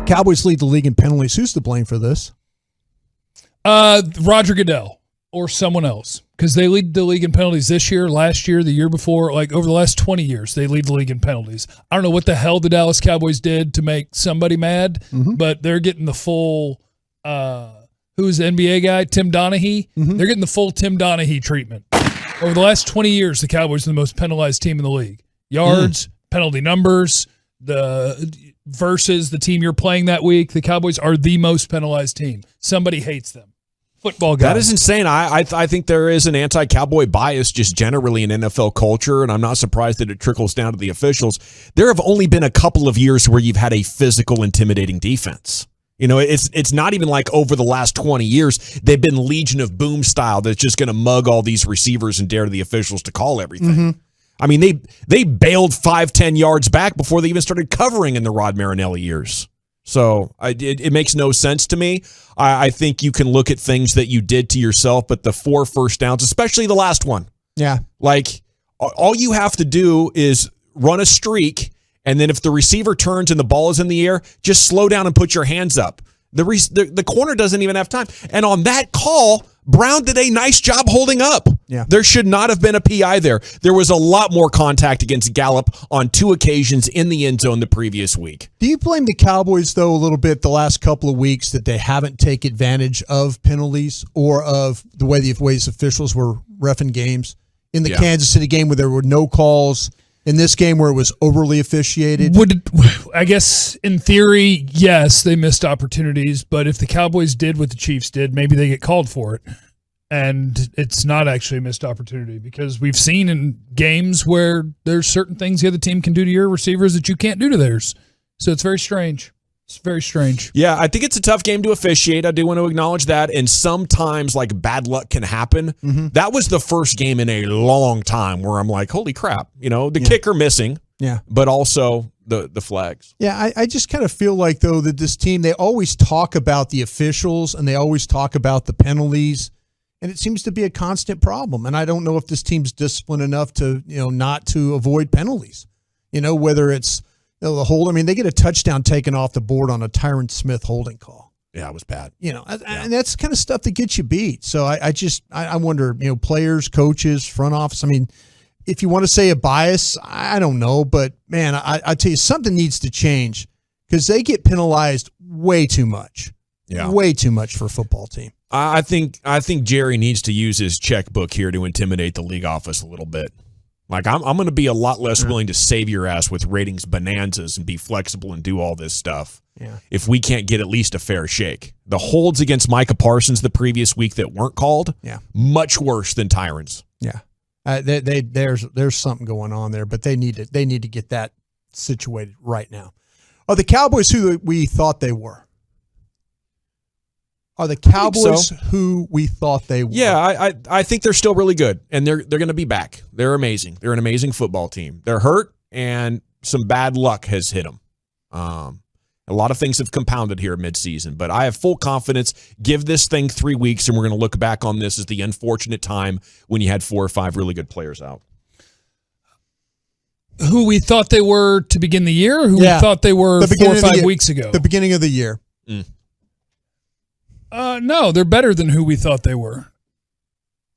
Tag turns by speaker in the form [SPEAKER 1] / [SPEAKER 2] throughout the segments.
[SPEAKER 1] Cowboys lead the league in penalties. Who's to blame for this?
[SPEAKER 2] Roger Goodell or someone else, because they lead the league in penalties this year, last year, the year before, like over the last 20 years, they lead the league in penalties. I don't know what the hell the Dallas Cowboys did to make somebody mad, but they're getting the full, who's the NBA guy? Tim Donaghy. They're getting the full Tim Donaghy treatment. Over the last 20 years, the Cowboys are the most penalized team in the league. Yards, penalty numbers, versus the team you're playing that week, the Cowboys are the most penalized team. Somebody hates them. Football guys.
[SPEAKER 3] That is insane. I think there is an anti-Cowboy bias just generally in NFL culture, and I'm not surprised that it trickles down to the officials. There have only been a couple of years where you've had a physical, intimidating defense. You know, it's not even like over the last 20 years, they've been Legion of Boom style that's just going to mug all these receivers and dare the officials to call everything. I mean, they bailed 5-10 yards back before they even started covering in the Rod Marinelli years. So it makes no sense to me. I think you can look at things that you did to yourself, but the 4 first downs, especially the last one. Yeah. Like, all you have to do is run a streak, and then if the receiver turns and the ball is in the air, just slow down and put your hands up. The corner doesn't even have time. And on that call, Brown did a nice job holding up. Yeah. There should not have been a PI there. There was a lot more contact against Gallup on 2 occasions in the end zone the previous week.
[SPEAKER 1] Do you blame the Cowboys, though, a little bit the last couple of weeks that they haven't taken advantage of penalties or of the way officials were reffing games? In the Kansas City game where there were no calls, in this game where it was overly officiated?
[SPEAKER 2] I guess in theory, yes, they missed opportunities, but if the Cowboys did what the Chiefs did, maybe they get called for it. And it's not actually a missed opportunity because we've seen in games where there's certain things the other team can do to your receivers that you can't do to theirs. So it's very strange. It's very strange.
[SPEAKER 3] Yeah, I think it's a tough game to officiate. I do want to acknowledge that. And sometimes, like, bad luck can happen. That was the first game in a long time where I'm like, holy crap. You know, the kicker missing, but also the flags.
[SPEAKER 1] Yeah, I just kind of feel like, though, that this team, they always talk about the officials and they always talk about the penalties. And it seems to be a constant problem. And I don't know if this team's disciplined enough to, not to avoid penalties. Whether it's the hold. I mean, they get a touchdown taken off the board on a Tyron Smith holding call.
[SPEAKER 3] Yeah, it was bad.
[SPEAKER 1] And that's the kind of stuff that gets you beat. So I wonder, players, coaches, front office. I mean, if you want to say a bias, I don't know. But, man, I tell you, something needs to change because they get penalized way too much. Yeah. Way too much for a football team.
[SPEAKER 3] I think Jerry needs to use his checkbook here to intimidate the league office a little bit. Like, I'm going to be a lot less willing to save your ass with ratings bonanzas and be flexible and do all this stuff if we can't get at least a fair shake. The holds against Micah Parsons the previous week that weren't called, much worse than Tyron's.
[SPEAKER 1] Yeah, there's something going on there, but they need to get that situated right now. Are the Cowboys who we thought they were? Are the Cowboys who we thought they were?
[SPEAKER 3] Yeah, I think they're still really good, and they're going to be back. They're amazing. They're an amazing football team. They're hurt, and some bad luck has hit them. A lot of things have compounded here midseason, but I have full confidence. Give this thing 3 weeks, and we're going to look back on this as the unfortunate time when you had 4 or 5 really good players out.
[SPEAKER 2] Who we thought they were to begin the year, or who we thought they were 4 or 5 weeks ago?
[SPEAKER 1] The beginning of the year.
[SPEAKER 2] No, they're better than who we thought they were.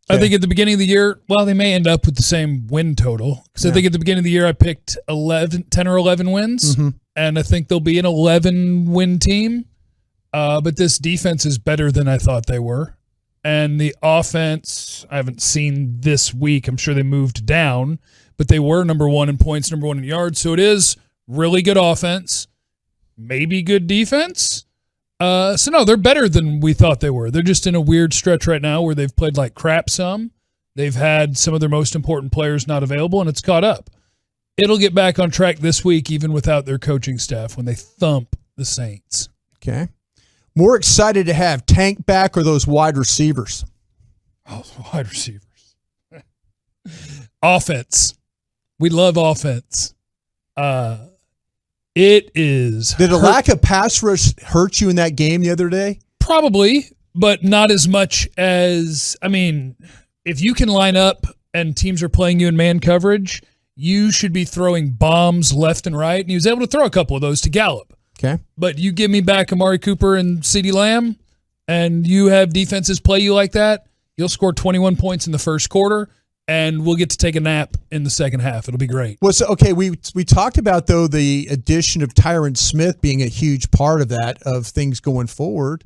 [SPEAKER 2] I think at the beginning of the year, they may end up with the same win total. Because I think at the beginning of the year, I picked 10 or 11 wins. And I think they'll be an 11-win team. But this defense is better than I thought they were. And the offense, I haven't seen this week. I'm sure they moved down. But they were number 1 in points, number 1 in yards. So it is really good offense, maybe good defense. So no, they're better than we thought they were. They're just in a weird stretch right now where they've played like crap some. They've had some of their most important players not available, and it's caught up. It'll get back on track this week, even without their coaching staff, when they thump the Saints.
[SPEAKER 1] Okay. More excited to have Tank back or those wide receivers?
[SPEAKER 2] Oh, wide receivers. Offense. We love offense. It is.
[SPEAKER 1] Did a lack of pass rush hurt you in that game the other day?
[SPEAKER 2] Probably, but not as much as, if you can line up and teams are playing you in man coverage, you should be throwing bombs left and right. And he was able to throw a couple of those to Gallup.
[SPEAKER 1] Okay.
[SPEAKER 2] But you give me back Amari Cooper and CeeDee Lamb, and you have defenses play you like that, you'll score 21 points in the first quarter, and we'll get to take a nap in the second half. It'll be great.
[SPEAKER 1] Well, so, okay, we talked about, though, the addition of Tyron Smith being a huge part of that, of things going forward.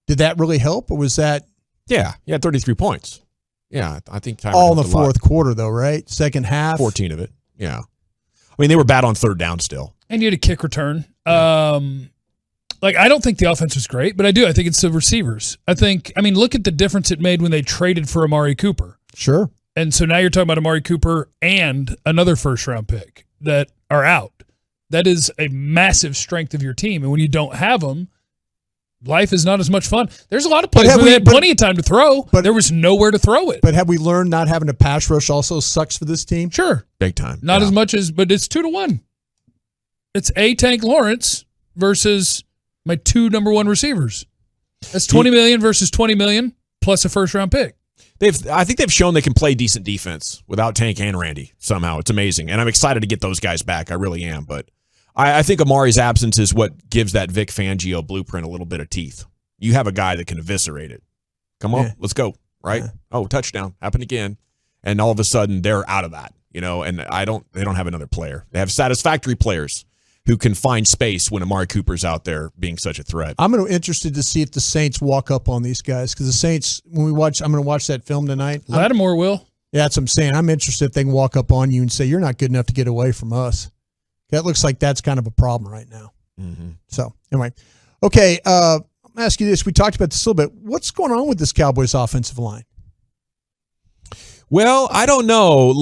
[SPEAKER 1] Did that really help, or was that?
[SPEAKER 3] Yeah, he had 33 points. Yeah, I think Tyron
[SPEAKER 1] all in the
[SPEAKER 3] helped a lot.
[SPEAKER 1] fourth quarter, though, right? Second half?
[SPEAKER 3] 14 of it, yeah. I mean, they were bad on third down still.
[SPEAKER 2] And you had a kick return. I don't think the offense was great, but I do. I think it's the receivers. Look at the difference it made when they traded for Amari Cooper.
[SPEAKER 1] Sure.
[SPEAKER 2] And so now you're talking about Amari Cooper and another first-round pick that are out. That is a massive strength of your team. And when you don't have them, life is not as much fun. There's a lot of plays where they had plenty of time to throw, but there was nowhere to throw it.
[SPEAKER 1] But have we learned not having a pass rush also sucks for this team?
[SPEAKER 2] Sure.
[SPEAKER 3] Big time.
[SPEAKER 2] Not as much as, but it's 2-1. It's Tank Lawrence versus my two number one receivers. That's $20 million versus $20 million plus a first-round pick.
[SPEAKER 3] I think they've shown they can play decent defense without Tank and Randy somehow. It's amazing. And I'm excited to get those guys back. I really am. But I think Amari's absence is what gives that Vic Fangio blueprint a little bit of teeth. You have a guy that can eviscerate it. Come on, let's go. Right? Yeah. Oh, touchdown. Happened again. And all of a sudden they're out of that, and they don't have another player. They have satisfactory players who can find space when Amari Cooper's out there being such a threat.
[SPEAKER 1] I'm interested to see if the Saints walk up on these guys, because the Saints, I'm going to watch that film tonight.
[SPEAKER 2] Lattimore will.
[SPEAKER 1] Yeah, that's what I'm saying. I'm interested if they can walk up on you and say, you're not good enough to get away from us. That looks like that's kind of a problem right now.
[SPEAKER 3] Mm-hmm.
[SPEAKER 1] So, anyway. Okay, I'm going to ask you this. We talked about this a little bit. What's going on with this Cowboys offensive line?
[SPEAKER 3] Well, I don't know.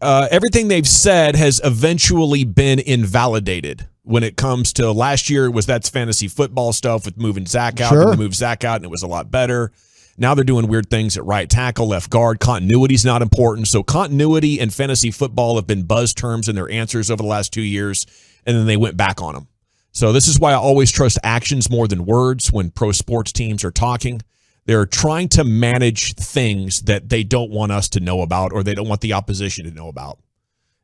[SPEAKER 3] Everything they've said has eventually been invalidated when it comes to last year. That's fantasy football stuff with moving Zach out.
[SPEAKER 1] Sure.
[SPEAKER 3] They moved Zach out, and it was a lot better. Now they're doing weird things at right tackle, left guard. Continuity's not important. So continuity and fantasy football have been buzz terms in their answers over the last 2 years, and then they went back on them. So this is why I always trust actions more than words when pro sports teams are talking. They're trying to manage things that they don't want us to know about, or they don't want the opposition to know about.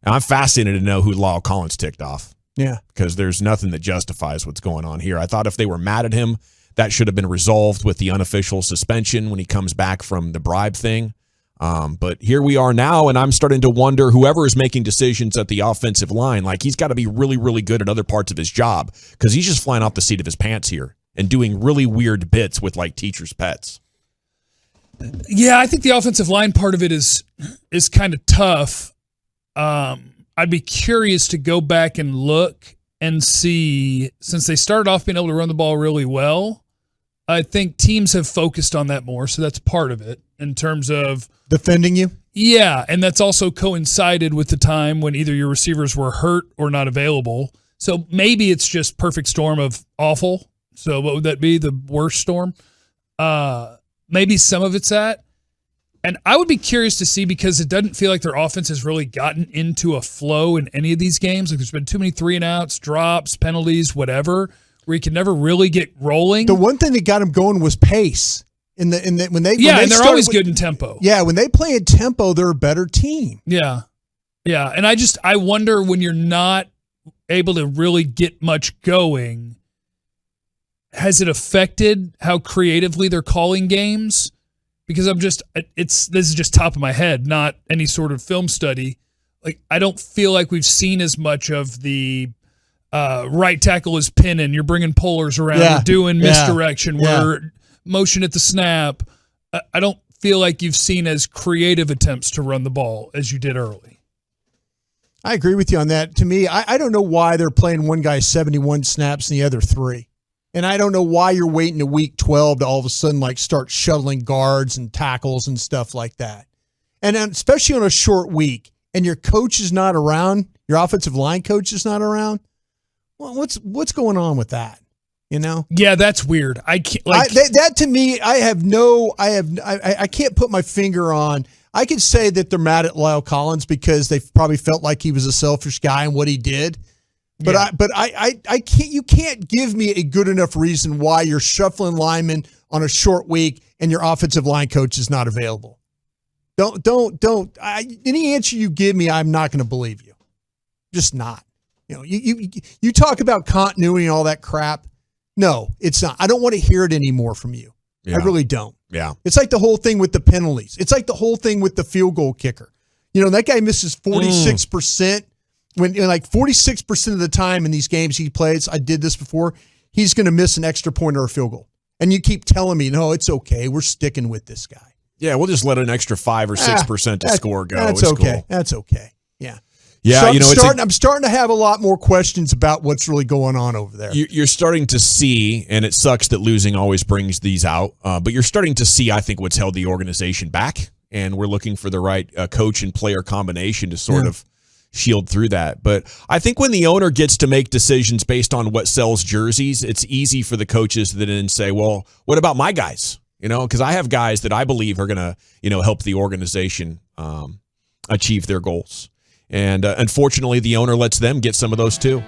[SPEAKER 3] And I'm fascinated to know who Lyle Collins ticked off.
[SPEAKER 1] Yeah.
[SPEAKER 3] Because there's nothing that justifies what's going on here. I thought if they were mad at him, that should have been resolved with the unofficial suspension when he comes back from the bribe thing. But here we are now, and I'm starting to wonder, whoever is making decisions at the offensive line, he's got to be really, really good at other parts of his job, because he's just flying off the seat of his pants here and doing really weird bits with teachers' pets.
[SPEAKER 2] Yeah, I think the offensive line part of it is kind of tough. I'd be curious to go back and look and see, since they started off being able to run the ball really well, I think teams have focused on that more. So that's part of it in terms of
[SPEAKER 1] defending you. Yeah,
[SPEAKER 2] and that's also coincided with the time when either your receivers were hurt or not available. So maybe it's just perfect storm of awful. So what would that be? The worst storm? Maybe some of it's that. And I would be curious to see, because it doesn't feel like their offense has really gotten into a flow in any of these games. There's been too many 3-and-outs, drops, penalties, whatever, where you can never really get rolling.
[SPEAKER 1] The one thing that got them going was pace. When they're
[SPEAKER 2] always good in tempo.
[SPEAKER 1] Yeah, when they play in tempo, they're a better team.
[SPEAKER 2] Yeah. Yeah, and I wonder, when you're not able to really get much going, has it affected how creatively they're calling games? Because this is just top of my head, not any sort of film study. I don't feel like we've seen as much of the right tackle is pinning, you're bringing pullers around, you're doing misdirection, we're motion at the snap. I don't feel like you've seen as creative attempts to run the ball as you did early.
[SPEAKER 1] I agree with you on that. To me, I don't know why they're playing one guy 71 snaps and the other 3. And I don't know why you're waiting to week 12 to all of a sudden start shuttling guards and tackles and stuff like that. And especially on a short week, and your coach is not around, your offensive line coach is not around. Well, what's going on with that?
[SPEAKER 2] Yeah, that's weird. I can't
[SPEAKER 1] that to me. I can't put my finger on. I could say that they're mad at Lyle Collins because they probably felt like he was a selfish guy and what he did. But I can't. You can't give me a good enough reason why you're shuffling linemen on a short week and your offensive line coach is not available. Don't. Any answer you give me, I'm not going to believe you. Just not. You know, you talk about continuity and all that crap. No, it's not. I don't want to hear it anymore from you.
[SPEAKER 3] Yeah.
[SPEAKER 1] I really don't.
[SPEAKER 3] Yeah.
[SPEAKER 1] It's like the whole thing with the penalties. It's like the whole thing with the field goal kicker. You know, that guy misses 46%. When like 46% of the time in these games he plays, I did this before, he's going to miss an extra point or a field goal. And you keep telling me, no, it's okay. We're sticking with this guy.
[SPEAKER 3] Yeah, we'll just let an extra 5 or 6% to score go.
[SPEAKER 1] That's
[SPEAKER 3] it's
[SPEAKER 1] okay.
[SPEAKER 3] Cool.
[SPEAKER 1] That's okay. Yeah.
[SPEAKER 3] Yeah,
[SPEAKER 1] so
[SPEAKER 3] you know,
[SPEAKER 1] I'm starting to have a lot more questions about what's really going on over there.
[SPEAKER 3] You're starting to see, and it sucks that losing always brings these out, but you're starting to see, I think, what's held the organization back, and we're looking for the right coach and player combination to sort of shield through that. But I think when the owner gets to make decisions based on what sells jerseys, it's easy for the coaches to then say, well, what about my guys? You know, because I have guys that I believe are going to, you know, help the organization achieve their goals. And unfortunately, the owner lets them get some of those too.